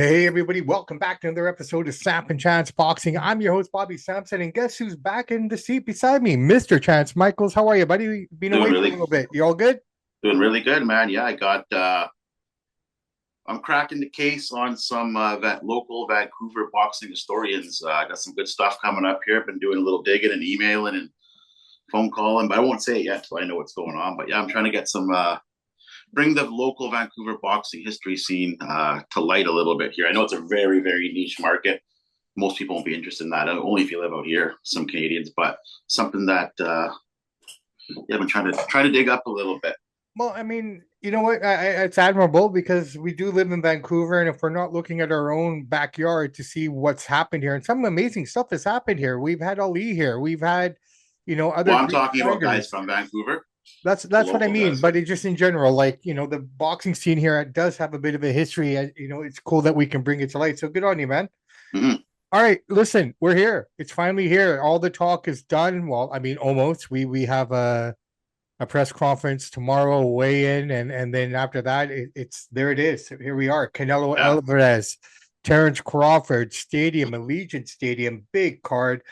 Hey everybody, welcome back to another episode of Samp&Chance Boxing. I'm your host, Bobby Sampson, and guess who's back in the seat beside me? Mr. Chance Michaels. How are you, buddy? Been Doing away for a really, little bit. You all good? doing really good, man. Yeah, I got. I'm cracking the case on some that local Vancouver boxing historians. I got some good stuff coming up here. I've been doing a little digging and emailing and phone calling, but I won't say it yet till I know what's going on. But yeah, I'm trying to get some bring the local Vancouver boxing history scene to light a little bit here. I know it's a very, very niche market. Most people won't be interested in that, only if you live out here. Some Canadians, but something that yeah, I've been trying to dig up a little bit. Well, I mean, you know what? It's admirable because we do live in Vancouver, and if we're not looking at our own backyard to see what's happened here, and some amazing stuff has happened here. We've had Ali here. We've had, other Well, I'm great talking about guys fighters. from Vancouver, the That's what I local mean. guys. But it just in general, like, the boxing scene here does have a bit of a history. It's cool that we can bring it to light. So good on you, man. Mm-hmm. All right, listen, we're here. It's finally here. All the talk is done. Well, I mean, almost. We have a press conference tomorrow, weigh in, and then after that, it's there. It is. Here we are. Canelo Yeah. Álvarez, Terence Crawford Stadium, Allegiant Stadium, big card.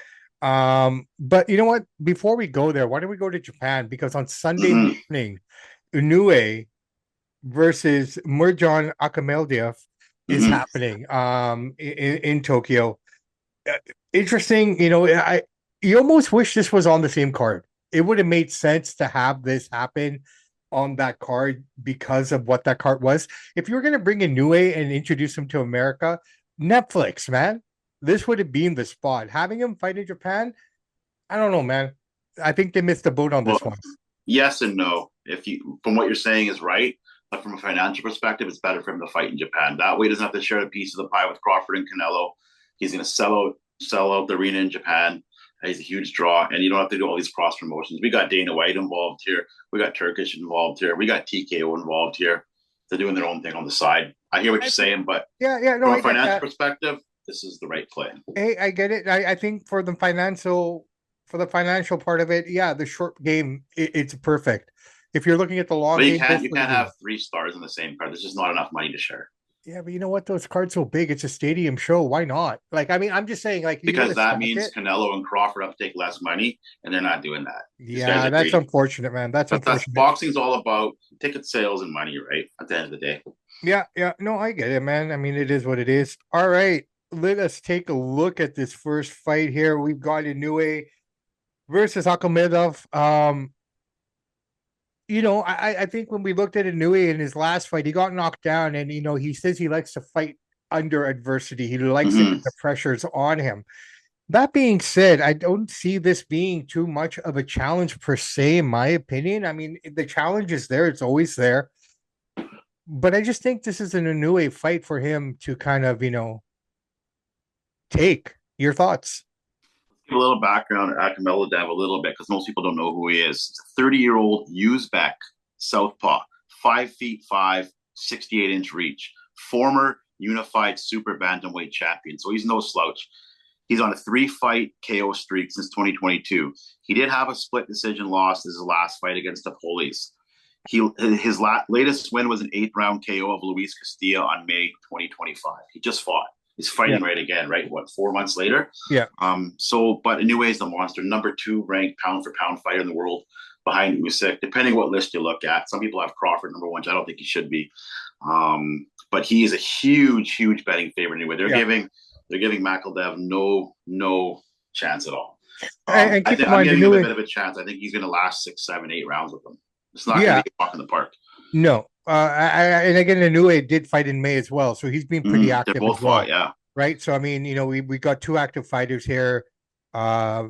But you know what? Before we go there, why don't we go to Japan? Because on Sunday Mm-hmm. morning, Inoue versus Murjan Akameldiev is Mm-hmm. happening in Tokyo. uh, Interesting. I you almost wish this was on the same card. It would have made sense to have this happen on that card because of what that card was. If you were going to bring in Nue and introduce him to America, Netflix, man, this would have been the spot. Having him fight in Japan, I don't know, man. I think they missed the boat on Well, this one. yes and no. If you, from what you're saying, is right, but from a financial perspective, it's better for him to fight in Japan. That way, he doesn't have to share a piece of the pie with Crawford and Canelo. He's going to sell out the arena in Japan. He's a huge draw, and you don't have to do all these cross promotions. We got Dana White involved here. We got Turkish involved here. We got TKO involved here. They're doing their own thing on the side. I hear what you're I, saying, but yeah, no, from I a get financial that. perspective, this is the right play. Hey, I get it. I think for the financial part of it, yeah, the short game, it's perfect. If you're looking at the long But you game, can't this you would have can't been. have three stars in the same card. There's just not enough money to share. Yeah, but you know what? Those cards so big. It's a stadium show. Why not? Like, I mean, I'm just saying, like, you got Because to that stack means it. Canelo and Crawford have to take less money, and they're not doing that. These guys Yeah, are that's greedy. unfortunate, man. That's That's unfortunate. boxing's all about ticket sales and money, right? At the end of the day. Yeah, yeah. No, I get it, man. I mean, it is what it is. All right, let us take a look at this first fight here. We've got Inoue versus Akhmedov. I think when we looked at Inoue in his last fight, he got knocked down, and he says he likes to fight under adversity. He likes to Mm-hmm. get the pressures on him. That being said, I don't see this being too much of a challenge per se, in my opinion. I mean, the challenge is there, it's always there. But I just think this is an Inoue fight for him to kind of, take. Your thoughts? Give a little background on Akhmedov a little bit because most people don't know who he is. He's a 30-year-old Uzbek southpaw, 5 feet 5, 68-inch reach, former unified super bantamweight champion. So he's no slouch. He's on a 3-fight KO streak since 2022. He did have a split decision loss in his last fight against the Police. His latest win was an 8th round KO of Luis Castilla on May 2025. He just fought. He's Yeah, fighting right again, right? What, 4 months later? yeah. But anyways, the monster, number 2 ranked pound for pound fighter in the world behind Usyk, depending what list you look at. Some people have Crawford number 1, which I don't think he should be. But he is a huge, huge betting favorite anyway. They're Yeah. giving Makaldev no chance at all. And I keep think in I'm mind, giving him a Inoue, bit of a chance. I think he's going to last 6, 7, 8 rounds with them. It's not going to yeah, be a walk in the park. no. And again, Inoue did fight in May as well, so he's been pretty They're active as both fought, well, yeah. right? So I mean, we got two active fighters here. Uh,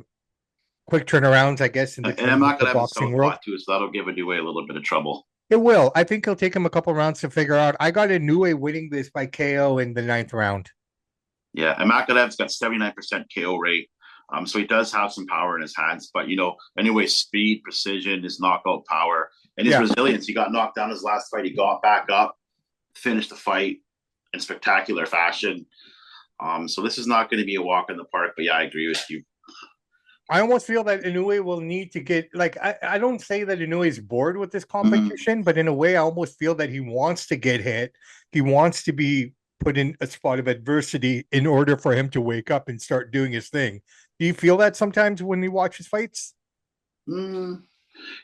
Quick turnarounds, I guess, in the And I'm terms of not the going to have the boxing world. southpaw too, so that'll give Adue a little bit of trouble. It will. I think it'll take him a couple rounds to figure out. I got Inoue winning this by KO in the ninth round. Yeah, and Makalev's got 79% KO rate. So he does have some power in his hands. But, anyway, speed, precision, his knockout power, and his Yeah. resilience. He got knocked down his last fight. He got back up, finished the fight in spectacular fashion. So this is not going to be a walk in the park. But yeah, I agree with you. I almost feel that Inoue will need to get like I don't say that Inoue is bored with this Mm-hmm. competition, but in a way I almost feel that he wants to get hit. He wants to be put in a spot of adversity in order for him to wake up and start doing his thing. Do you feel that sometimes when you watch his fights? Mm.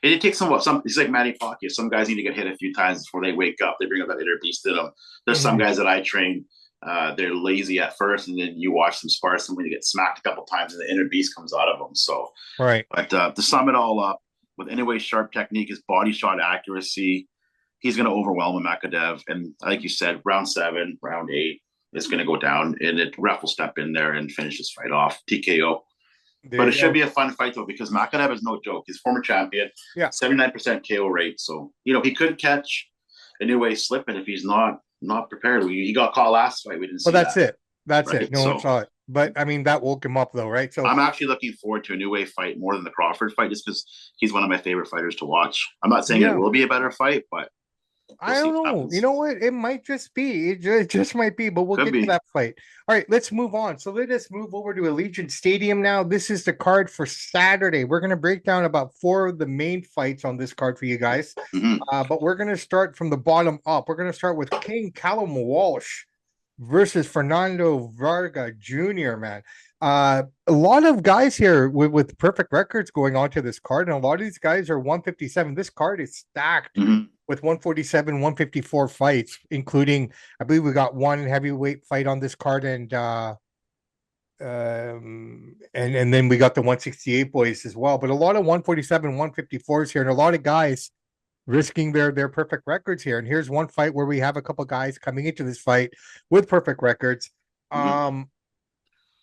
And it takes some. It's like Manny Pacquiao. Some guys need to get hit a few times before they wake up. They bring up that inner beast in them. There's some Mhm. guys that I train. They're lazy at first, and then you watch them spar someone, you get smacked a couple times, and the inner beast comes out of them. So, Right. but to sum it all up, with anyway sharp technique, his body shot accuracy, he's going to overwhelm Makadev. And like you said, round 7, round 8 is going to go down, and it ref will step in there and finish this fight off. TKO. There But you it should go. be a fun fight though, because Makadev is no joke. He's former champion, Yeah. 79% KO rate. So he could catch a new way slipping if he's not prepared. He got caught last fight. We didn't Well, see that's that, it. That's it. right? No one So saw it. But I mean, that woke him up though, right? So I'm actually looking forward to a new way fight more than the Crawford fight, just because he's one of my favorite fighters to watch. I'm not saying it yeah, will be a better fight, but we'll I see don't what know. You happens. know what? It might just be. It just might be, but we'll Could get to be. that fight. All right, let's move on. So let us move over to Allegiant Stadium now. This is the card for Saturday. We're going to break down about 4 of the main fights on this card for you guys. Mm-hmm. But we're going to start from the bottom up. We're going to start with King Callum Walsh versus Fernando Varga Jr., man. A lot of guys here with perfect records going on to this card, and a lot of these guys are 157. This card is stacked Mm-hmm. with 147, 154 fights, including, I believe we got one heavyweight fight on this card, and then we got the 168 boys as well. But a lot of 147, 154s here, and a lot of guys risking their perfect records here. And here's one fight where we have a couple guys coming into this fight with perfect records. Mm-hmm. Um,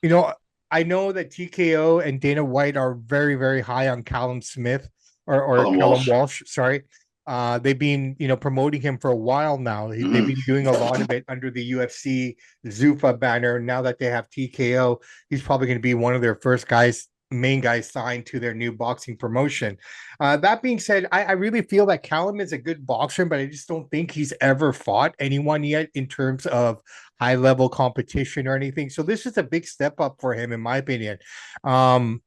you know, I know that TKO and Dana White are very, very high on Callum Smith or Colin Callum Walsh. Walsh. Sorry. They've been, promoting him for a while now. They've Mm-hmm. been doing a lot of it under the UFC Zuffa banner. Now that they have TKO, he's probably going to be one of their first guys, main guys signed to their new boxing promotion. That being said, I really feel that Callum is a good boxer, but I just don't think he's ever fought anyone yet in terms of high level competition or anything. So this is a big step up for him, in my opinion. Um,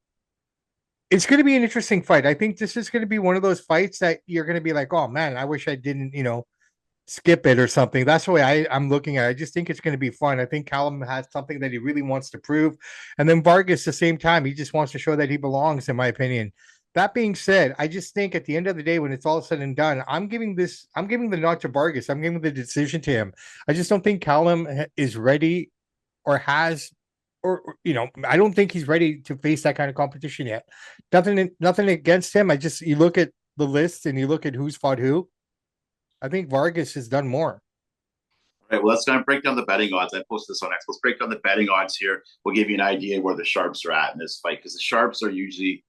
it's going to be an interesting fight. I think this is going to be one of those fights that you're going to be like, oh man, I wish I didn't, skip it or something. That's the way I'm looking at it. I just think it's going to be fun. I think Callum has something that he really wants to prove. And then Vargas, the same time, he just wants to show that he belongs, in my opinion. That being said, I just think at the end of the day, when it's all said and done, I'm giving the nod to Vargas. I'm giving the decision to him. I just don't think Callum is ready or has I don't think he's ready to face that kind of competition yet. Nothing against him. You look at the list and you look at who's fought who. I think Vargas has done more. All right, well, let's kind of break down the betting odds. I posted this on X. Let's break down the betting odds here. We'll give you an idea where the sharps are at in this fight, because the sharps are usually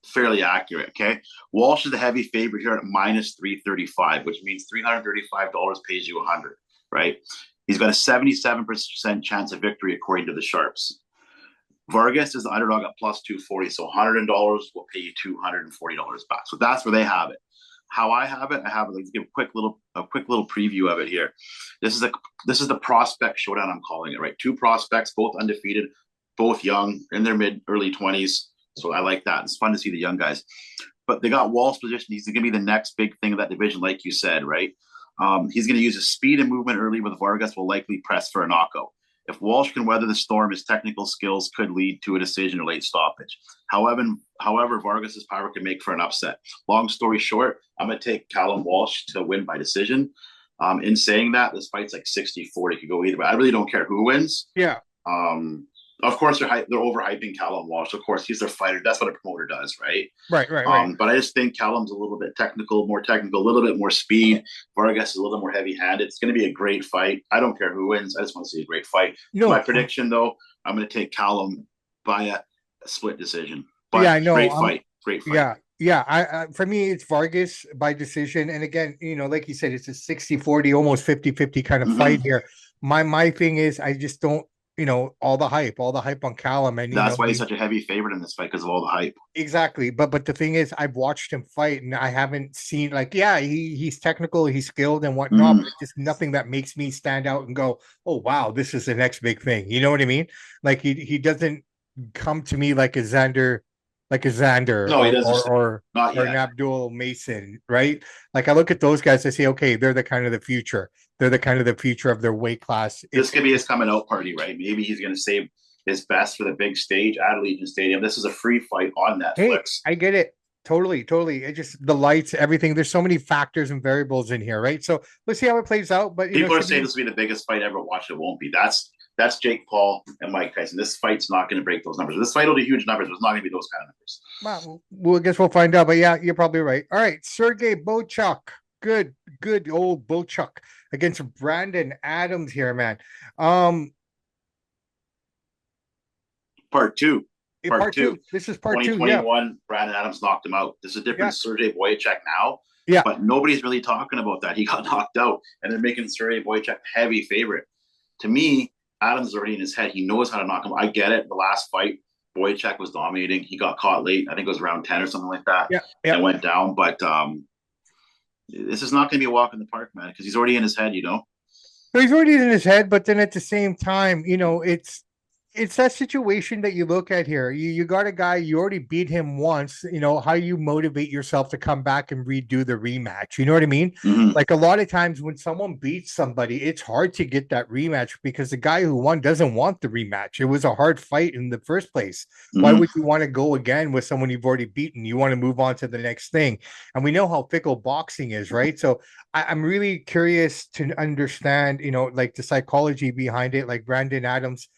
fairly accurate. Okay, Walsh is the heavy favorite here at minus 335, which means $335 pays you 100. Right? He's got a 77% chance of victory according to the sharps. Vargas is the underdog at plus 240, so $100 will pay you $240 back. So that's where they have it. How I have it, let's give a quick little preview of it here. This is the prospect showdown, I'm calling it, right? 2 prospects, both undefeated, both young, in their mid early 20s. So I like that. It's fun to see the young guys. But they got Wall's position. He's going to be the next big thing of that division, like you said, right? He's going to use his speed and movement early, with Vargas will likely press for a knockout. If Walsh can weather the storm, his technical skills could lead to a decision or late stoppage. However, Vargas's power can make for an upset. Long story short, I'm going to take Callum Walsh to win by decision. In saying that, this fight's like 60-40, could go either way. I really don't care who wins. Yeah. Of course, they're overhyping Callum Walsh. Of course, he's their fighter. That's what a promoter does, right? Right. But I just think Callum's a little bit more technical, a little bit more speed. Vargas is a little more heavy-handed. It's going to be a great fight. I don't care who wins. I just want to see a great fight. No, My prediction, though, I'm going to take Callum via a split decision. But yeah, I know. great fight. Great fight. Yeah. I for me, it's Vargas by decision. And again, like you said, it's a 60-40, almost 50-50 kind of fight here. My thing is, I just don't, all the hype on Callum, and That's why he's such a heavy favorite in this fight, because of all the hype. exactly. But the thing is, I've watched him fight, and I haven't seen he's technical, he's skilled, and whatnot. But just nothing that makes me stand out and go, oh wow, this is the next big thing. You know what I mean? Like he doesn't come to me like a Xander like a Xander No, he doesn't say. Not or an yet. Abdul Mason, right? Like I look at those guys, I say, okay, they're the kind of the future. They're the kind of the future of their weight class. This It's could be his coming out party, right? Maybe he's going to save his best for the big stage at Allegiant Stadium. This is a free fight on hey, Netflix. I get it. Totally, totally. It just the lights, everything. There's so many factors and variables in here, right? So let's see how it plays out. But People are should saying be this will be the biggest fight ever watched. It won't be. That's Jake Paul and Mike Tyson. This fight's not going to break those numbers. This fight will do huge numbers, but it's not going to be those kind of numbers. well, I guess we'll find out. But yeah, you're probably right. All right, Sergey Bochuk. Good old Bochuk against Brandon Adams here, man. Um, Part two. Part part two. two. This is part two. Yeah, 2021, Brandon Adams knocked him out. This is a yeah, different Sergey Boyachek now, yeah. but nobody's really talking about that. He got knocked out, and they're making Sergey Boyachek heavy favorite. To me, Adams is already in his head. He knows how to knock him. I get it. The last fight, Boyachek was dominating. He got caught late. I think it was round 10 or something like that, Yeah, yeah. and went down. But this is not going to be a walk in the park, man, because he's already in his head, you know? So he's already in his head, but then at the same time, it's that situation that you look at here. You got a guy, you already beat him once. How you motivate yourself to come back and redo the rematch. You know what I mean? Mm-hmm. Like a lot of times when someone beats somebody, it's hard to get that rematch because the guy who won doesn't want the rematch. It was a hard fight in the first place. Why Mm-hmm. would you want to go again with someone you've already beaten? You want to move on to the next thing. And we know how fickle boxing is, right? So I'm really curious to understand, like the psychology behind it, like Brandon Adams,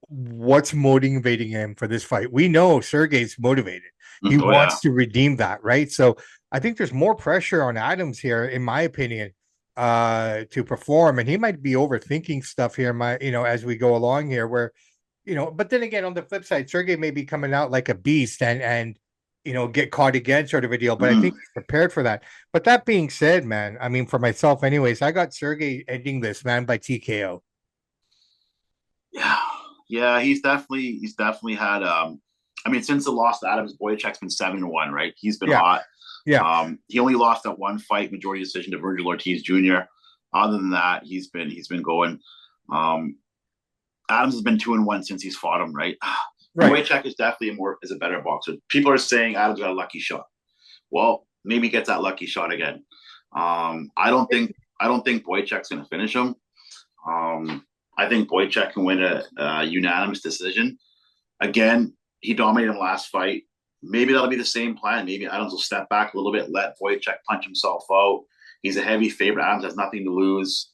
what's motivating him for this fight. We know Sergey's motivated. He Oh, yeah. wants to redeem that, right? So I think there's more pressure on Adams here, in my opinion, to perform. And he might be overthinking stuff here, as we go along here, where, but then again, on the flip side, Sergey may be coming out like a beast and get caught again, sort of a deal. But I think Mm-hmm. he's prepared for that. But that being said, man, I mean, for myself, anyways, I got Sergey ending this, man, by TKO. Yeah, yeah, he's definitely had I mean, since the loss to Adams, Boyachek's been 7-1, right? He's been Yeah, hot. yeah. He only lost that one fight, majority decision to Virgil Ortiz Jr. Other than that, he's been going. Um, Adams has been 2-1 since he's fought him, right? Right. Boyachek is definitely a better boxer. People are saying Adams got a lucky shot. Well, maybe he gets that lucky shot again. I don't think Boyachek's going to finish him. I think Boyachek can win a unanimous decision. Again, he dominated him last fight. Maybe that'll be the same plan. Maybe Adams will step back a little bit, let Boyachek punch himself out. He's a heavy favorite. Adams has nothing to lose.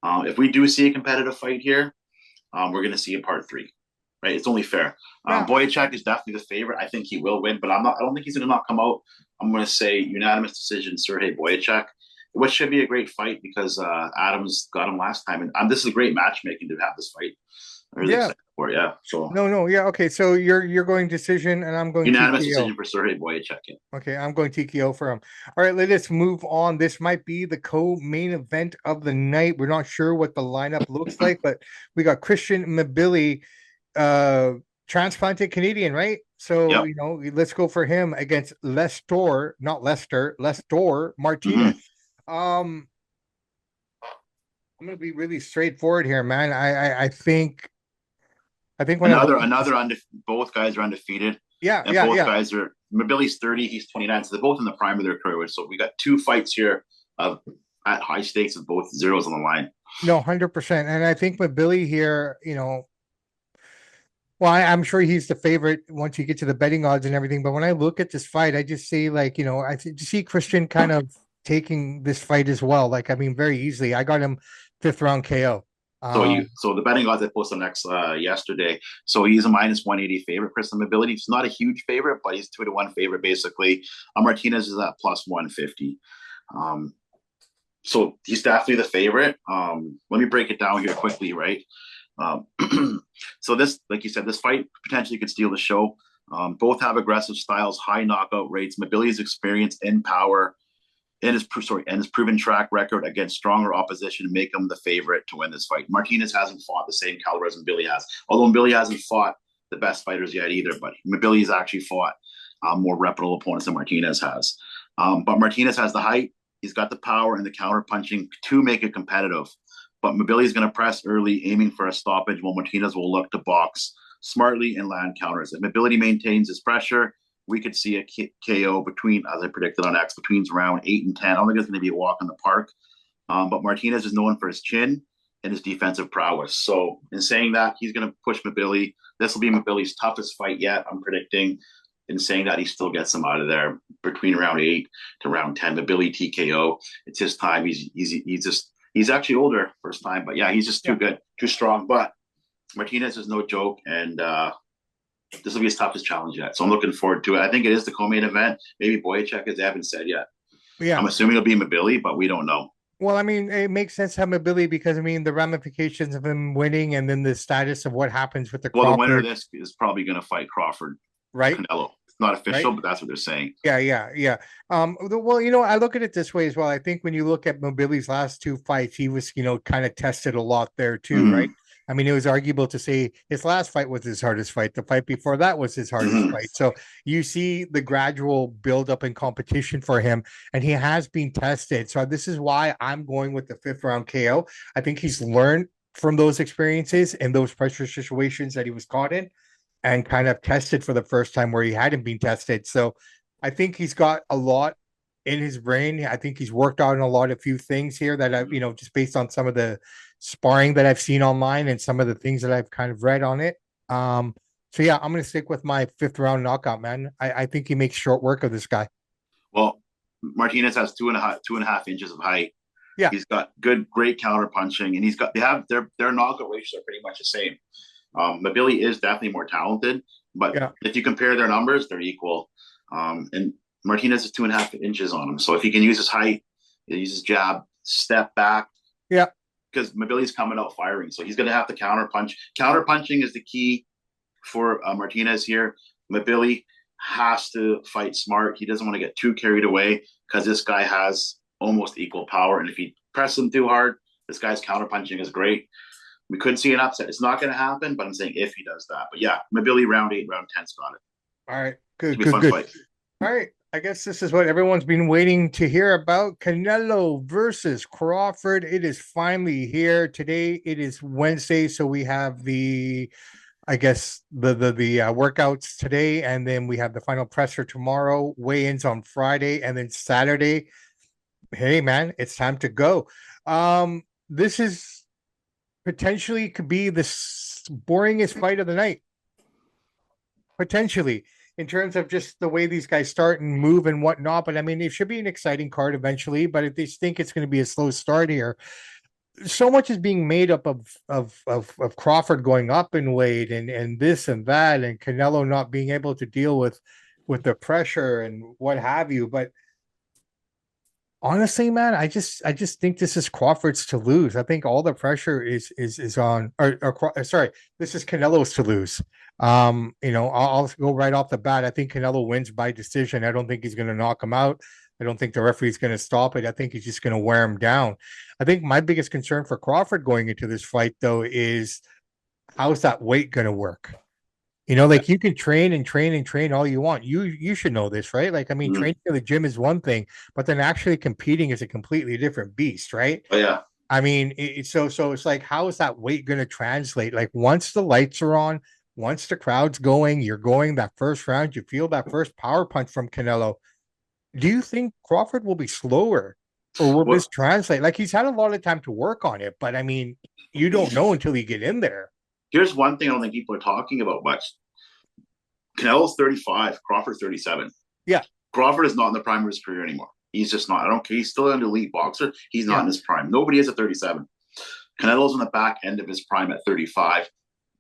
If we do see a competitive fight here, we're going to see a part three, right? It's only fair. Yeah. Boyachek is definitely the favorite. I think he will win, but I don't think he's going to not come out. I'm going to say unanimous decision, Sergey Boyachek, which should be a great fight because Adams got him last time, and this is great matchmaking to have this fight. I'm really Yeah. excited for it. Yeah, so No. Yeah. Okay. So you're going decision, and I'm going unanimous TKO. decision for Sergey Boyachek. Yeah. Okay, I'm going TKO for him. All right, let us move on. This might be the co-main event of the night. We're not sure what the lineup looks like, but we got Christian Mabili, transplanted Canadian, right? So Yep. let's go for him against Lester, not Lester, Lester Mm-hmm. Martinez. Um, I'm gonna be really straightforward here, man. I think when I look at this, Both guys are undefeated, yeah, and yeah, both yeah. guys are. Mobility's 30, he's 29, so they're both in the prime of their career. So we got two fights here of at high stakes with both zeros on the line. No, 100%. And I think with Billy here, well, I'm sure he's the favorite once you get to the betting odds and everything. But when I look at this fight, I just see like, see Christian kind of taking this fight as well. Like, I mean, very easily. I got him fifth round KO. So the betting odds I posted next yesterday. So he's a minus 180 favorite. Chris Mobility. He's not a huge favorite, but he's 2-1 favorite basically. Martinez is at plus 150. So he's definitely the favorite. Let me break it down here quickly, right? Um, so this, like you said, this fight potentially could steal the show. Both have aggressive styles, high knockout rates. Mobility's experience and power and his proven track record against stronger opposition make him the favorite to win this fight. Martinez hasn't fought the same caliber as Billy has, although Billy hasn't fought the best fighters yet either. But Billy's actually fought more reputable opponents than Martinez has. But Martinez has the height, he's got the power and the counter punching to make it competitive. But Mobility is going to press early, aiming for a stoppage, while Martinez will look to box smartly and land counters. If Mobility maintains his pressure, we could see a KO between, as I predicted on X, between round 8 and 10. I don't think it's going to be a walk in the park. But Martinez is known for his chin and his defensive prowess. So in saying that, he's going to push Mabili. This will be Mabili's toughest fight yet, I'm predicting. In saying that, he still gets him out of there between round 8 to round 10. Mabili TKO. It's his time. He's actually older first time, but yeah, he's just too good, too strong. But Martinez is no joke, and this will be his toughest challenge yet. So I'm looking forward to it. I think it is the co-main event. Maybe Boyacek, as they haven't said yet. Yeah, I'm assuming it'll be Mabili, but we don't know. well, I mean, it makes sense to have Mabili because I mean the ramifications of him winning, and then the status of what happens with the Well, the winner of Crawford, this is probably going to fight Crawford, right? Canelo. It's not Right. official, but that's what they're saying. Yeah. Well, I look at it this way as well. I think when you look at Mobili's last two fights, he was, kind of tested a lot there too, right? Mm-hmm. I mean, it was arguable to say his last fight was his hardest fight. The fight before that was his hardest Mm-hmm. fight. So you see the gradual build up in competition for him, and he has been tested. So this is why I'm going with the fifth round KO. I think he's learned from those experiences and those pressure situations that he was caught in and kind of tested for the first time where he hadn't been tested. So I think he's got a lot in his brain. I think he's worked on a few things here that I've, just based on some of the sparring that I've seen online and some of the things that I've kind of read on it. So yeah, I'm gonna stick with my fifth round knockout, man. I think he makes short work of this guy. Well, Martinez has 2.5 inches of height. Yeah, He's got great counter punching, and they have their knockout ratios are pretty much the same. Mabili is definitely more talented, but yeah, if you compare their numbers, they're equal. And Martinez is 2.5 inches on him, so if he can use his height, use his jab, step back, yeah. because Mabili's coming out firing, so he's going to have to counter punch. Counter punching is the key for Martinez here. Mabili has to fight smart. He doesn't want to get too carried away because this guy has almost equal power, and if he presses him too hard, this guy's counter punching is great. We could see an upset. It's not going to happen, but I'm saying if he does that. But yeah, Mabili round 8, round 10's got it. All right, It's good, gonna be a good, fun good. fight. All right. I guess this is what everyone's been waiting to hear about. Canelo versus Crawford. It is finally here. Today it is Wednesday, so we have I guess the workouts today, and then we have the final presser tomorrow, weigh-ins on Friday, and then Saturday. Hey man, it's time to go. This is potentially could be the boringest fight of the night. Potentially, in terms of just the way these guys start and move and whatnot. But I mean, it should be an exciting card eventually. But if they think it's going to be a slow start here, so much is being made up of Crawford going up in weight and this and that, and Canelo not being able to deal with the pressure and what have you. But honestly, man, I just think this is Crawford's to lose. I think all the pressure is on sorry, this is Canelo's to lose. I'll go right off the bat. I think Canelo wins by decision. I don't think he's going to knock him out. I don't think the referee's going to stop it. I think he's just going to wear him down. I think my biggest concern for Crawford going into this fight, though, is how's that weight going to work? Like you can train and train and train all you want. You should know this, right? Like, I mean, Mm-hmm. training in the gym is one thing, but then actually competing is a completely different beast, right? Oh yeah. I mean, so it's like, how is that weight going to translate? Like once the lights are on, once the crowd's going, you're going that first round, you feel that first power punch from Canelo. Do you think Crawford will be slower, or will this Well, translate? Like he's had a lot of time to work on it, but I mean, you don't know until you get in there. here's one thing I don't think people are talking about much. Canelo's 35, Crawford's 37. Yeah, Crawford is not in the prime of his career anymore. He's just not. I don't care. He's still an elite boxer. He's not yeah. in his prime. Nobody is at 37. Canelo's on the back end of his prime at 35,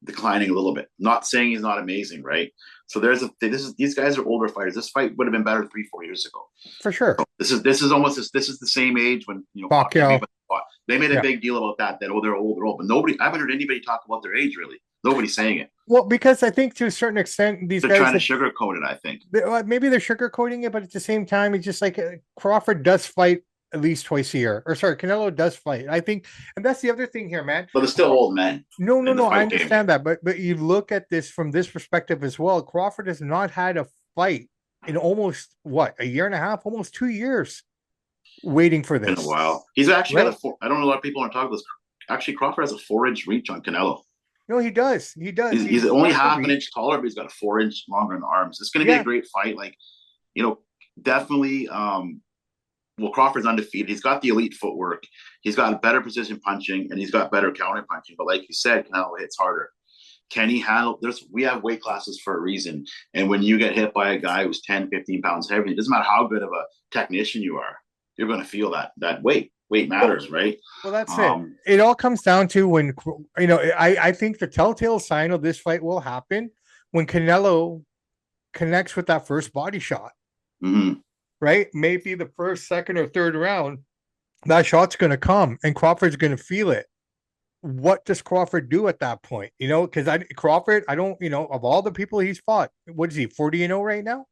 declining a little bit. Not saying he's not amazing, right? So these guys are older fighters. This fight would have been better 3-4 years ago. For sure. This is the same age when Pacquiao. they made a Yeah. big deal about that they're old, but nobody, I haven't heard anybody talk about their age really. Nobody's saying it. Well, because I think to a certain extent, these They're guys trying to sugarcoat it, I think. maybe they're sugarcoating it, but at the same time, it's just like Crawford does fight at least twice a year, or sorry, Canelo does fight. I think, and that's the other thing here, man. But they're still old men. No. I understand that, but you look at this from this perspective as well. Crawford has not had a fight in almost a year and a half, almost 2 years, waiting for In this. a while. He's actually Right? got I don't know a lot of people aren't talking about this. Actually, Crawford has a 4-inch reach on Canelo. No, he does. He does. He's He's only got the half an reach. inch taller, but he's got a 4 inch longer in arms. It's going to be a Yeah. great fight. Like, you know, definitely. Well, Crawford's undefeated. He's got the elite footwork. He's got better precision punching, and he's got better counter punching. But like you said, Canelo hits harder. Can he handle? We have weight classes for a reason. And when you get hit by a guy who's 10, 15 pounds heavy, it doesn't matter how good of a technician you are. You're going to feel that weight. Weight Well, matters, right? well, that's it. Um, It all comes down to when I think the telltale sign of this fight will happen when Canelo connects with that first body shot. mm-hmm. Right? Maybe the first, second, or third round, that shot's going to come, and Crawford's going to feel it. What does Crawford do at that point? Because Crawford, I don't, of all the people he's fought, what is he, 40-0 right now?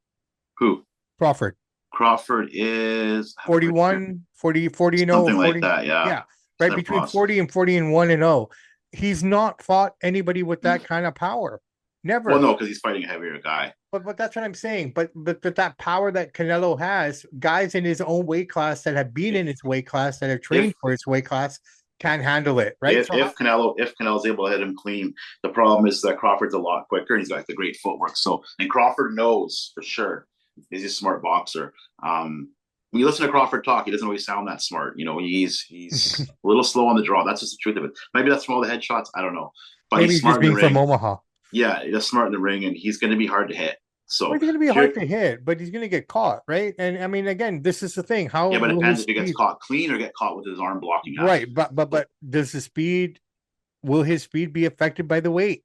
Who? Crawford. Crawford is 41, 40-0, something like 40. that. Yeah. Yeah. Right. Between 40 and 40-1-0. He's not fought anybody with that kind of power. Never. Well, no, because he's fighting a heavier guy. But that's what I'm saying. But that power that Canelo has, guys in his own weight class that have been in his weight class, that have trained for his weight class, can't handle it, right? If Canelo's able to hit him clean, the problem is that Crawford's a lot quicker and he's got the great footwork. So, and Crawford knows for sure he's a smart boxer. When you listen to Crawford talk, he doesn't always sound that smart. He's a little slow on the draw. That's just the truth of it. Maybe that's from all the headshots. I don't know. But maybe he's just smart in being the from ring. Omaha. Yeah, he's smart in the ring, and he's going to be hard to hit. So well, he's going to be hard to hit, but he's going to get caught, right? And I mean, again, this is the thing. How? Yeah, but it depends if he gets caught clean or get caught with his arm blocking out. Right, but does the speed? Will his speed be affected by the weight?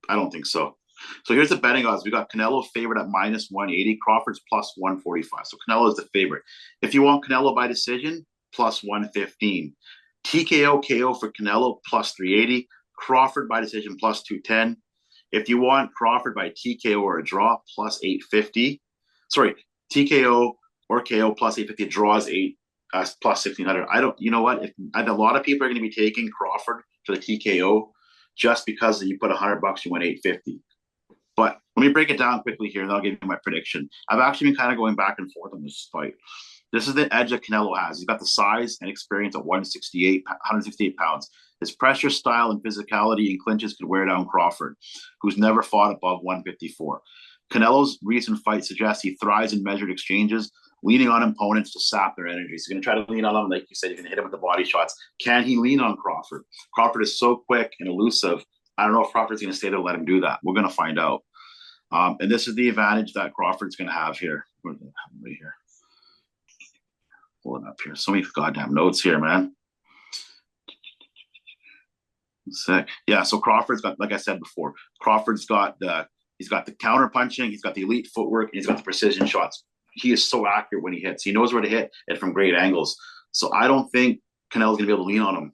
I don't think so. So here's the betting odds. We got Canelo favored at minus 180, Crawford's plus 145. So Canelo is the favorite. If you want Canelo by decision, plus 115. TKO KO for Canelo plus 380. Crawford by decision plus 210. If you want Crawford by TKO or a draw, plus 850. Sorry, TKO or KO plus 850. Draws plus 1600. I don't. You know what? A lot of people are going to be taking Crawford for the TKO just because you put $100, you win 850. But let me break it down quickly here, and I'll give you my prediction. I've actually been kind of going back and forth on this fight. This is the edge that Canelo has. He's got the size and experience at 168 pounds. His pressure style and physicality in clinches could wear down Crawford, who's never fought above 154. Canelo's recent fight suggests he thrives in measured exchanges, leaning on opponents to sap their energy. He's going to try to lean on them. Like you said, you're going to hit him with the body shots. Can he lean on Crawford? Crawford is so quick and elusive. I don't know if Crawford's going to stay there and let him do that. We're going to find out. And this is the advantage that Crawford's going to have here. Right here. Pull it up here. So many goddamn notes here, man. Sick. Yeah, so Crawford's got, like I said before, he's got the counter punching, he's got the elite footwork, and he's got the precision shots. He is so accurate when he hits. He knows where to hit it from great angles. So I don't think Canelo's going to be able to lean on him.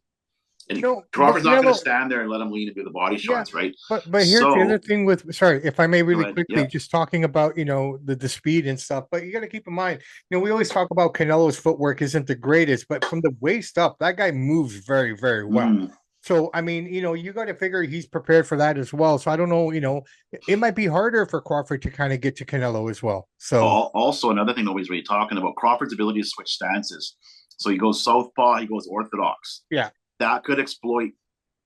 And Crawford's not going to stand there and let him lean and do the body shots, right? But here's the other thing with, sorry, if I may really quickly, just talking about, the speed and stuff, but you got to keep in mind, we always talk about Canelo's footwork isn't the greatest, but from the waist up, that guy moves very, very well. So, I mean, you got to figure he's prepared for that as well. So I don't know, it might be harder for Crawford to kind of get to Canelo as well. So also another thing nobody's really talking about, Crawford's ability to switch stances. So he goes southpaw, he goes orthodox. Yeah. That could exploit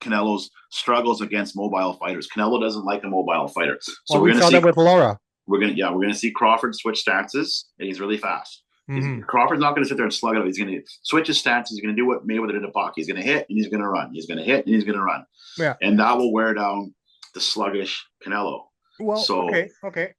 Canelo's struggles against mobile fighters. Canelo doesn't like a mobile fighter. So we saw that with Laura. We're gonna see Crawford switch stances, and he's really fast. Crawford's not going to sit there and slug it out. He's going to switch his stance. He's going to do what Mayweather did to Pac. He's going to hit and he's going to run. He's going to hit and he's going to run. Yeah, and that will wear down the sluggish Canelo. Well, so, okay,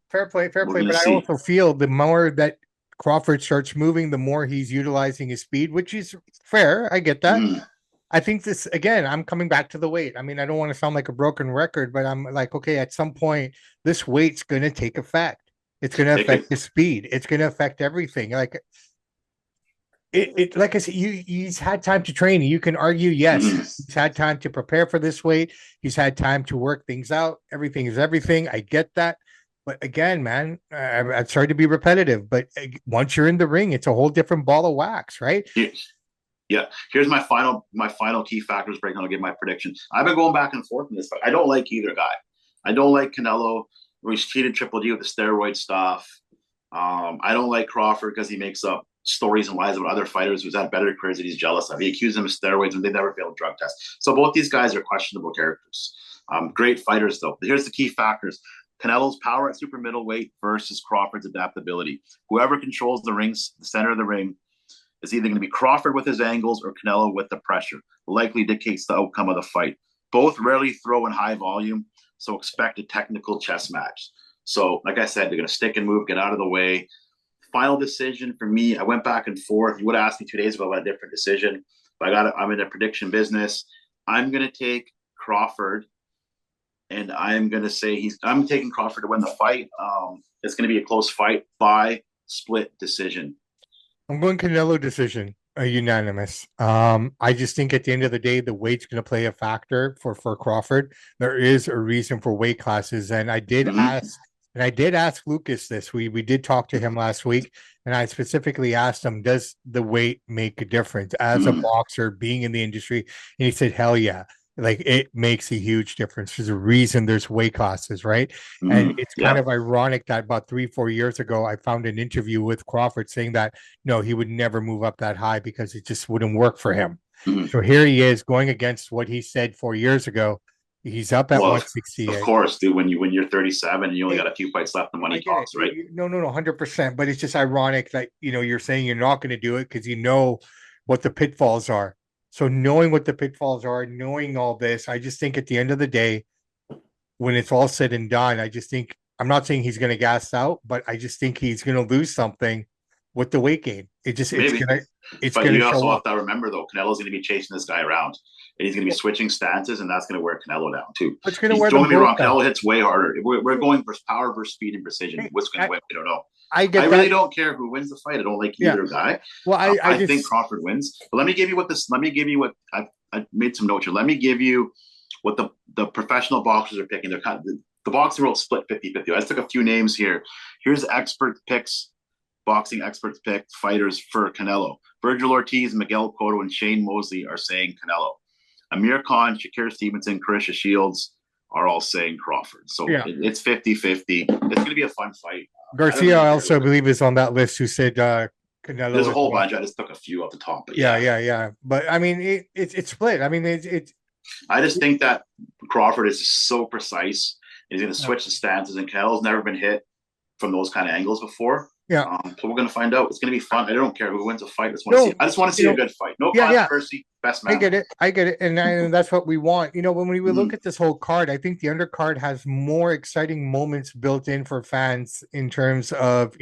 fair play. But I also feel the more that Crawford starts moving, the more he's utilizing his speed, which is fair. I get that. I think this, again, I'm coming back to the weight. I mean, I don't want to sound like a broken record, but I'm like, okay, at some point, this weight's going to take effect. It's going to affect the speed. It's going to affect everything. Like like I said, he's had time to train. You can argue, yes, he's had time to prepare for this weight. He's had time to work things out. Everything is everything. I get that. But again, man, I'm sorry to be repetitive, but once you're in the ring, it's a whole different ball of wax, right? Yeah. Here's my final key factors breakdown. I'll give my prediction. I've been going back and forth in this fight. I don't like either guy. I don't like Canelo, where he's cheated Triple D with the steroid stuff. I don't like Crawford because he makes up stories and lies about other fighters who's had better careers that he's jealous of. He accused them of steroids when they never failed drug tests. So both these guys are questionable characters. Great fighters, though. Here's the key factors. Canelo's power at super middleweight versus Crawford's adaptability. Whoever controls the rings, the center of the ring, is either going to be Crawford with his angles or Canelo with the pressure. Likely dictates the outcome of the fight. Both rarely throw in high volume, so expect a technical chess match. So, like I said, they're going to stick and move, get out of the way. Final decision for me, I went back and forth. You would have asked me 2 days ago about a different decision, but I'm in a prediction business. I'm going to take Crawford, and I'm going to say I'm taking Crawford to win the fight. It's going to be a close fight by split decision. I'm going Canelo decision, unanimous. I just think at the end of the day, the weight's going to play a factor for Crawford. There is a reason for weight classes, and I did ask Lucas this. We did talk to him last week, and I specifically asked him, "Does the weight make a difference as a boxer being in the industry?" And he said, "Hell yeah." Like it makes a huge difference. There's a reason there's weight classes, right? And it's kind of ironic that about 3-4 years ago, I found an interview with Crawford saying that no, he would never move up that high because it just wouldn't work for him. So here he is going against what he said 4 years ago. He's up at 168. Of course, dude. When you're 37, you only got a few fights left. The money talks, right? No, 100%. But it's just ironic that you're saying you're not going to do it because you know what the pitfalls are. So knowing what the pitfalls are, knowing all this, I just think at the end of the day, when it's all said and done, I just think I'm not saying he's going to gas out, but I just think he's going to lose something with the weight gain. It's going to you also have to remember though, Canelo's going to be chasing this guy around, and he's going to be switching stances, and that's going to wear Canelo down too. Don't get me wrong, Canelo hits way harder. We're going for power versus speed and precision. What's going to win? We don't know. I really don't care who wins the fight. I don't like either guy. Well, I think Crawford wins. But let me give you what I made some notes here. Let me give you what the professional boxers are picking. They're the boxing world split 50-50. I just took a few names here. Here's expert picks. Boxing experts pick fighters for Canelo. Virgil Ortiz, Miguel Cotto, and Shane Mosley are saying Canelo. Amir Khan, Shakir Stevenson, Carissa Shields are all saying Crawford. So it's 50-50. It's going to be a fun fight. Garcia, I also believe, is on that list who said Canelo. There's a whole bunch. I just took a few off the top. But yeah. But I mean, it's split. I mean, it's. I just think that Crawford is so precise. He's going to switch the stances, and Canelo's never been hit from those kind of angles before. Yeah. So we're going to find out. It's going to be fun. I don't care who wins a fight. I just want to see a good fight. No controversy. Best match. I get it. And that's what we want. When we look at this whole card, I think the undercard has more exciting moments built in for fans in terms of,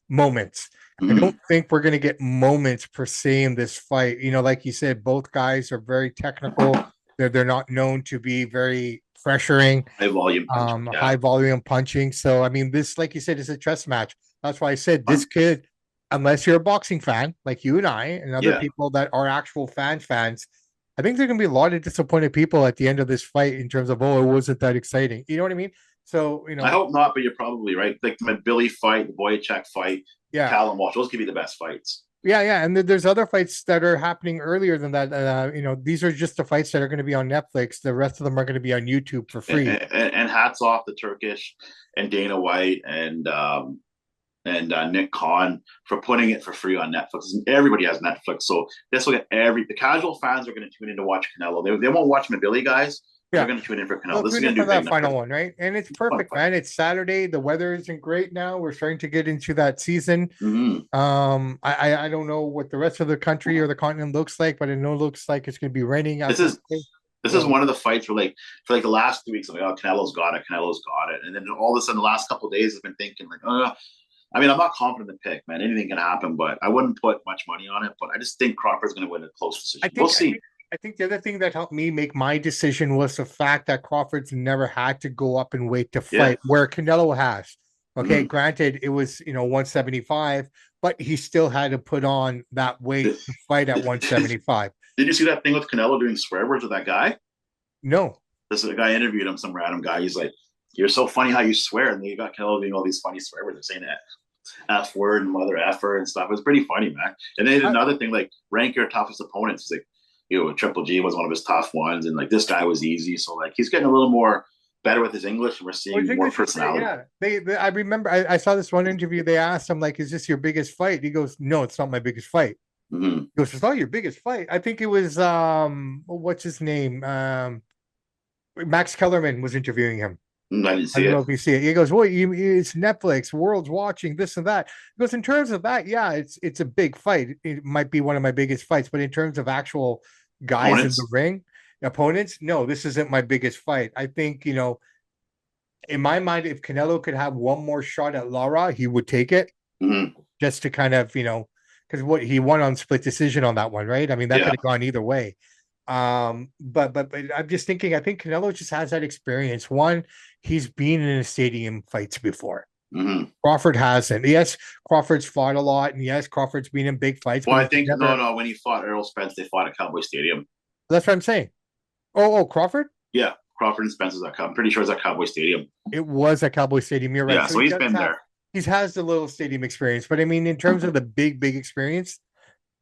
moments. I don't think we're going to get moments per se in this fight. Like you said, both guys are very technical. They're not known to be very pressuring, high volume punching. So, I mean, this, like you said, is a chess match. That's why I said this kid, unless you're a boxing fan like you and I and other people that are actual fans, I think there are going to be a lot of disappointed people at the end of this fight in terms of, it wasn't that exciting. You know what I mean? So, I hope not, but you're probably right. Like the Billy fight, the Boyachek fight, Callum Walsh, those could be the best fights. Yeah. And there's other fights that are happening earlier than that. These are just the fights that are going to be on Netflix. The rest of them are going to be on YouTube for free. And hats off to Turkish and Dana White and Nick Khan for putting it for free on Netflix. Everybody has Netflix, so this will get the casual fans are going to tune in to watch Canelo. They won't watch Billy guys. They're going to tune in for Canelo. This is going to do that final one, right? And it's perfect, man. It's Saturday. The weather isn't great now. We're starting to get into that season. I don't know what the rest of the country or the continent looks like, but I know it looks like it's going to be raining. This is one of the fights where for the last 2 weeks, I'm like, Canelo's got it, and then all of a sudden, the last couple of days, I've been thinking I mean, I'm not confident in the pick, man. Anything can happen, but I wouldn't put much money on it. But I just think Crawford's going to win a close decision. We'll see. I think the other thing that helped me make my decision was the fact that Crawford's never had to go up and wait to fight, where Canelo has. Okay, granted, it was 175, but he still had to put on that weight to fight at 175. Did you see that thing with Canelo doing swear words with that guy? No. This is a guy interviewed him, some random guy. He's like, "You're so funny how you swear," and then you got Canelo doing all these funny swear words. They're saying that F word and mother effer and stuff. It was pretty funny, man. And then another thing, like rank your toughest opponents. He's like, Triple G was one of his tough ones, and like this guy was easy. So like he's getting a little more better with his English, and we're seeing more personality. I remember I saw this one interview. They asked him like, "Is this your biggest fight?" He goes, "No, it's not my biggest fight." He goes, "It's not your biggest fight." I think it was what's his name? Max Kellerman was interviewing him. I didn't I see don't know it. if you see it. He goes, "Well, it's Netflix, world's watching this and that." He goes, "In terms of that, yeah, it's a big fight. It might be one of my biggest fights, but in terms of actual guys in the Opponents. ring, opponents, no, this isn't my biggest fight. I think in my mind, if Canelo could have one more shot at Lara, he would take it Hmm. just to kind of because what he won on split decision on that one, right? I mean, that could Yeah. have gone either way. But I'm just thinking, I think Canelo just has that experience. One, he's been in a stadium fights before. Hmm. Crawford hasn't. Yes, Crawford's fought a lot, and yes, Crawford's been in big fights, Well, but I he's think no, never. no. When he fought Errol Spence, they fought at Cowboy Stadium. That's what I'm saying. Oh, Crawford. Yeah, Crawford and Spence is at. I'm pretty sure it's at Cowboy Stadium. It was at Cowboy Stadium. You're right. Yeah, So so he he's does been have. there. He has the little stadium experience, but I mean, in terms of the big experience,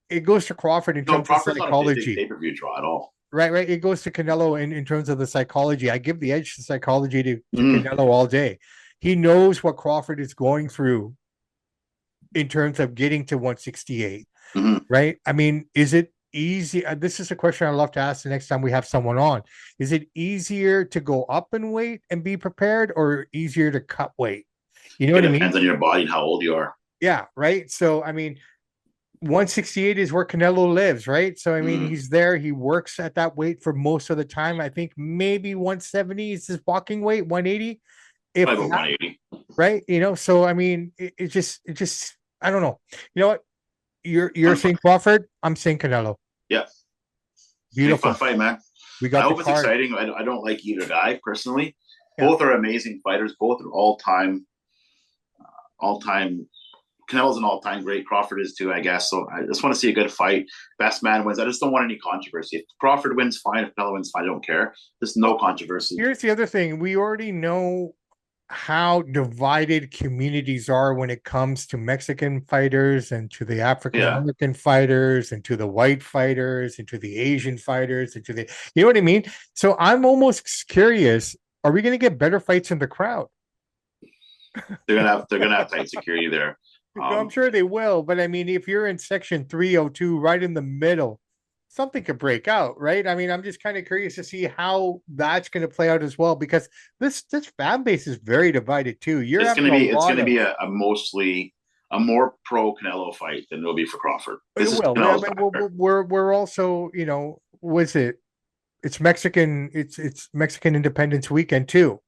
it goes to Crawford in No, terms of Crawford's not a big psychology. pay-per-view draw at all. Right. It goes to Canelo in terms of the psychology. I give the edge to psychology to Mm-hmm. Canelo all day. He knows what Crawford is going through in terms of getting to 168. Mm-hmm. Right. I mean, is it easy? This is a question I'd love to ask the next time we have someone on. Is it easier to go up in weight and be prepared, or easier to cut weight? You know It what I mean? depends on your body and how old you are. Yeah. Right. So, I mean, 168 is where Canelo lives, right? So I mean, Mm-hmm. he's there. He works at that weight for most of the time. I think maybe 170 is his walking weight, 180, if Probably about that, 180. right? So I mean, it just I don't know. You know what? You're Fun fight. saying Crawford, I'm saying Canelo. Yeah, be a fun Beautiful. fight, man. We I got the hope it's card. exciting. I don't like either guy personally. Yeah. Both are amazing fighters. Both are all time. Canelo's an all-time great. Crawford is too, I guess. So I just want to see a good fight. Best man wins. I just don't want any controversy. If Crawford wins, fine. If Canelo wins, fine. I don't care. Just no Well, controversy. here's the other thing. We already know how divided communities are when it comes to Mexican fighters and to the African Yeah. American fighters and to the white fighters and to the Asian fighters and to the, you know what I mean? So I'm almost curious, are we going to get better fights in the crowd? They're gonna have tight security there. No, I'm Um, sure they will, but I mean, if you're in section 302, right in the middle, something could break out, right? I mean, I'm just kind of curious to see how that's going to play out as well, because this fan base is very divided too. You're it's having gonna a be it's lot gonna of be a mostly a more pro Canelo fight than it'll be for Crawford. it This is will. I Canelo's mean, backyard. we're also, was it? It's Mexican. It's Mexican Independence Weekend too.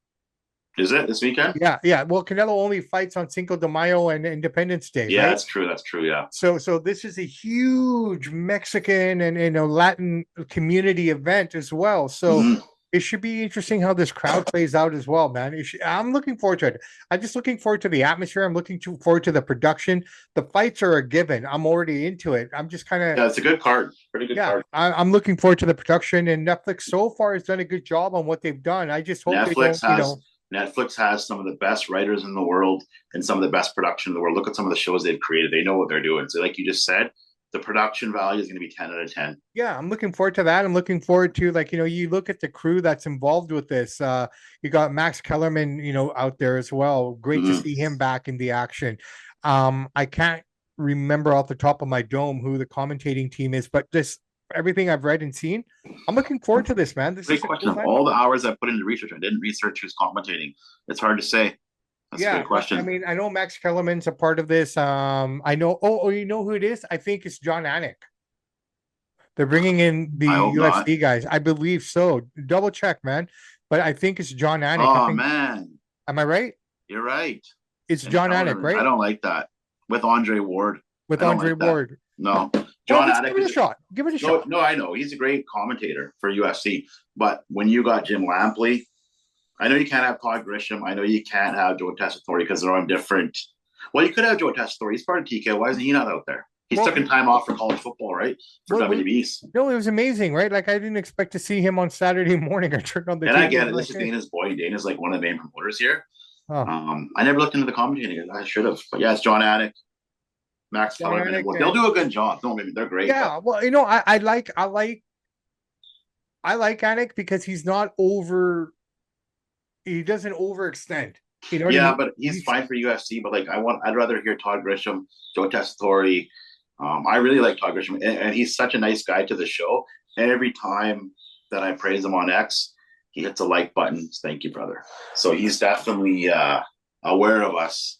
Is it this weekend? Yeah. Well, Canelo only fights on Cinco de Mayo and Independence Day, Yeah, right? that's true. That's true. Yeah. So this is a huge Mexican and Latin community event as well. So Mm-hmm. it should be interesting how this crowd plays out as well, man. I'm looking forward to it. I'm just looking forward to the atmosphere. I'm looking forward to the production. The fights are a given. I'm already into it. I'm just kind of Yeah, it's a good card. Pretty good yeah. card. I'm looking forward to the production, and Netflix so far has done a good job on what they've done. I just hope they Netflix don't, has Netflix has some of the best writers in the world and some of the best production in the world. Look at some of the shows they've created. They know what they're doing. So, like you just said, the production value is going to be 10 out of 10. Yeah, I'm looking forward to that. I'm looking forward to you look at the crew that's involved with this. You got Max Kellerman, out there as well. Great to Mm-hmm. see him back in the action. I can't remember off the top of my dome who the commentating team is, but this everything I've read and seen, I'm looking forward to this, man. This Great is a question. cool Of time. all the hours I put into research, I didn't research who's commentating. It's hard to say. That's a Yeah, good I question. mean, I know Max Kellerman's a part of this. I know. Oh, you know who it is? I think it's John Anik. They're bringing in the I hope not. UFC guys. I believe so. Double check, man. But I think it's John Anik. I Oh think. man, Am I right? you're right. It's And John Anik, I right? don't like that with Andre Ward. With I don't Andre like that. Ward. No, Well, John let's give Anik it a is shot. Give it a no, shot. no. I know he's a great commentator for UFC, but when you got Jim Lampley, I know you can't have Todd Grisham. I know you can't have Joe Tessitore because they're on different. Well, you could have Joe Tessitore. He's part of TK. Why isn't he not out there? He's Well, taking time off for college football, right? For well, WBs. no, it was amazing, right? Like I didn't expect to see him on Saturday morning. I turned on the And I TV get and it. like, This is hey, Dana's boy. Dana's like one of the main promoters here. oh, I never looked into the commentating. I should have. But yeah, it's John Anik, Max John Kellerman. Anik, Well, they'll and do a good job. No, maybe they're great, but yeah, well, I like Anik because he's not over. He doesn't overextend. You know what I yeah, mean? but he's He's fine for UFC. But like, I'd rather hear Todd Grisham, Joe Tessitore. I really like Todd Grisham, and he's such a nice guy to the show. Every time that I praise him on X, He hits a like button. Thank you, brother. So he's definitely aware of us.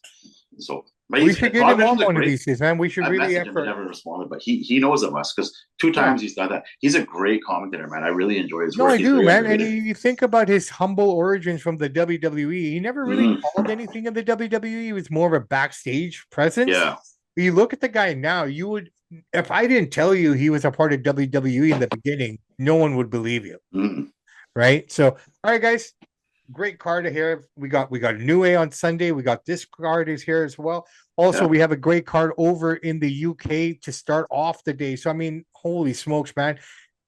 So, but We should get him on one of great. these days, man. We should I really messaged him, he effort. never responded, but he knows of us because two Yeah. times he's done that. He's a great commentator, man. I really enjoy his No, work. I He's do, very man. And underrated. you think about his humble origins from the WWE. He never really Mhm. called anything in the WWE. He was more of a backstage presence. Yeah. You look at the guy now, you would, if I didn't tell you he was a part of WWE in the beginning, no one would believe you, Mhm. right? So, all right, guys, great card here. We got a new A on Sunday. We got this card is here as well. Also, Yeah. we have a great card over in the UK to start off the day. So, I mean, holy smokes, man.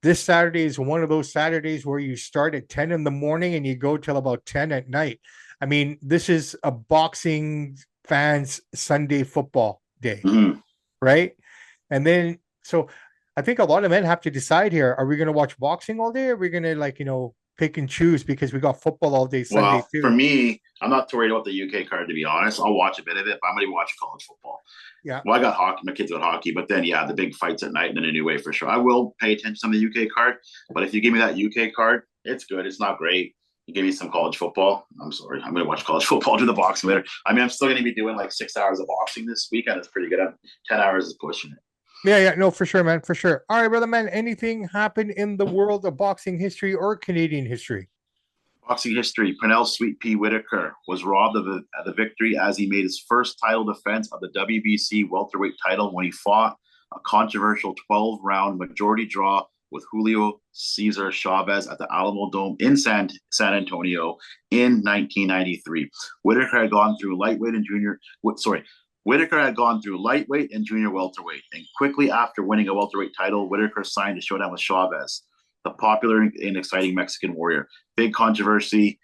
This Saturday is one of those Saturdays where you start at 10 in the morning and you go till about 10 at night. I mean, this is a boxing fans Sunday football day, Mhm. right? And then, so I think a lot of men have to decide here: are we going to watch boxing all day? Or are we going to, like, pick and choose because we got football all day Sunday Well, for too? me, I'm not too worried about the UK card, to be honest. I'll watch a bit of it, but I'm going to watch college football. Yeah. Well, I got hockey. My kids got hockey, but then, yeah, the big fights at night and then a new way for sure. I will pay attention to the UK card, but if you give me that UK card, it's good. It's not great. You give me some college football. I'm sorry. I'm going to watch college football, do the boxing later. I mean, I'm still going to be doing like 6 hours of boxing this weekend. It's pretty good. 10 hours is pushing it. Yeah, yeah, no, for sure, man, for sure. All right, brother, man. Anything happen in the world of boxing history or Canadian history? Boxing history: Pernell Sweet Pea Whitaker was robbed of the victory as he made his first title defense of the WBC welterweight title when he fought a controversial 12-round majority draw with Julio Cesar Chavez at the Alamo Dome in San Antonio in 1993. Whitaker had gone through lightweight and junior. Sorry, Whitaker had gone through lightweight and junior welterweight, and quickly after winning a welterweight title, Whitaker signed a showdown with Chavez, the popular and exciting Mexican warrior. Big controversy.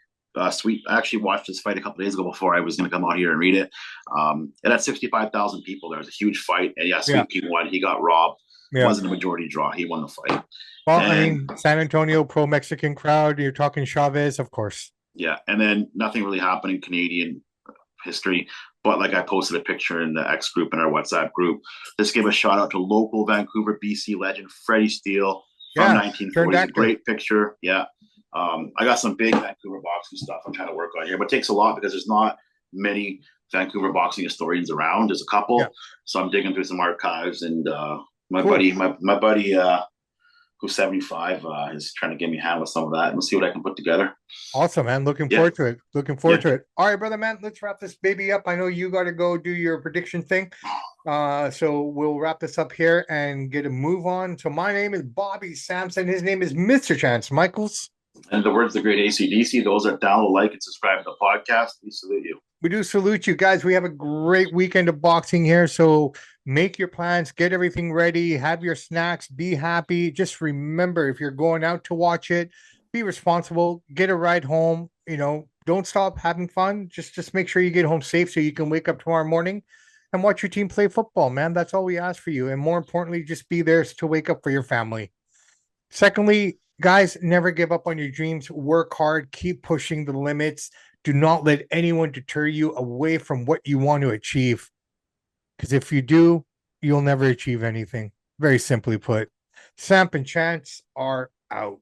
Sweet. I actually watched this fight a couple days ago before I was going to come out here and read it. It had 65,000 people. There was a huge fight, and yeah, Yeah, Sweet Pea won. He got robbed. It yeah. wasn't a majority draw. He won the fight. Well, I And mean, San Antonio pro Mexican crowd. You're talking Chavez, of course. yeah, and then nothing really happened in Canadian history. But like I posted a picture in the X group in our WhatsApp group. This gave a shout out to local Vancouver, BC legend Freddie Steele from Yeah, turned 1940s. A actor. great picture. Yeah. I got some big Vancouver boxing stuff I'm trying to work on here, but it takes a lot because there's not many Vancouver boxing historians around. There's a Yeah, couple, so I'm digging through some archives. And my cool. buddy, my buddy, who's 75, is trying to get me a hand with some of that, and we'll see what I can put together. Awesome, man. Looking Yeah, forward to it. Looking forward yeah. to it. All right, brother, man. Let's wrap this baby up. I know you got to go do your prediction thing. So we'll wrap this up here and get a move on. So my name is Bobby Sampson. His name is Mr. Chance Michaels. And the words of the great ACDC, those that download, like, and subscribe to the podcast, we salute you. We do salute you guys. We have a great weekend of boxing here. So make your plans, get everything ready, have your snacks, be happy. Just remember, if you're going out to watch it, be responsible, get a ride home. Don't stop having fun. Just make sure you get home safe so you can wake up tomorrow morning and watch your team play football, man. That's all we ask for you. And more importantly, just be there to wake up for your family. Secondly, guys, never give up on your dreams. Work hard, keep pushing the limits. Do not let anyone deter you away from what you want to achieve. Because if you do, you'll never achieve anything. Very simply put, Samp and Chance are out.